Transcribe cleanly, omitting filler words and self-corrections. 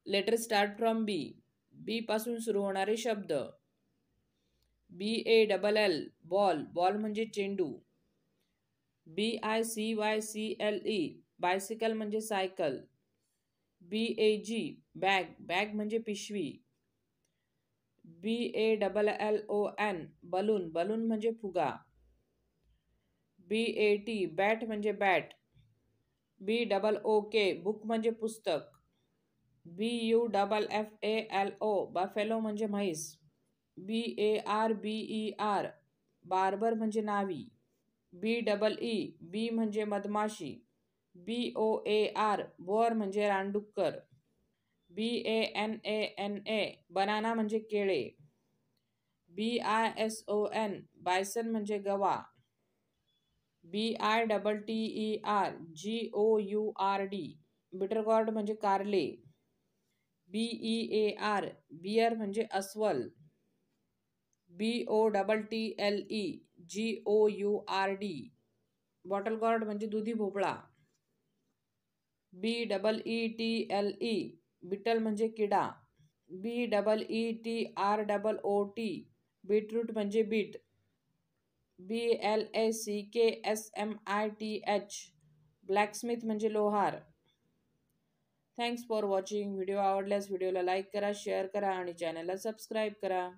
Letter start from बी. बी पासून सुरू होणारे शब्द. BALL ball. बॉल म्हणजे चेंडू. BICYCLE बायसिकल म्हणजे सायकल. BAG bag. बॅग म्हणजे पिशवी. BALLON balloon. बलून म्हणजे फुगा. BAT बॅट म्हणजे बॅट. BOOK बुक म्हणजे पुस्तक. BUFFALO बफेलो म्हणजे म्हैस. BARBER बार्बर म्हणजे नावी. BEE बी म्हणजे मधमाशी. BOAR बोर म्हणजे रानडुक्कर. BANANA बनाना म्हणजे केळे. BISON बायसन म्हणजे गवा. BITTER GOURD बिटरगॉर्ड म्हणजे कारले. BEAR बियर म्हणजे अस्वल. BOTTLE GOURD बॉटल गॉर्ड म्हणजे दुधी भोपळा. BEETLE बिटल म्हणजे किडा. BEETROOT बीटरूट म्हणजे बीट. BLACKSMITH ब्लॅकस्मिथ म्हणजे लोहार. Thanks for watching. व्हिडिओ आवडल्यास व्हिडिओला लाईक करा, शेअर करा आणि चॅनलला सबस्क्राईब करा.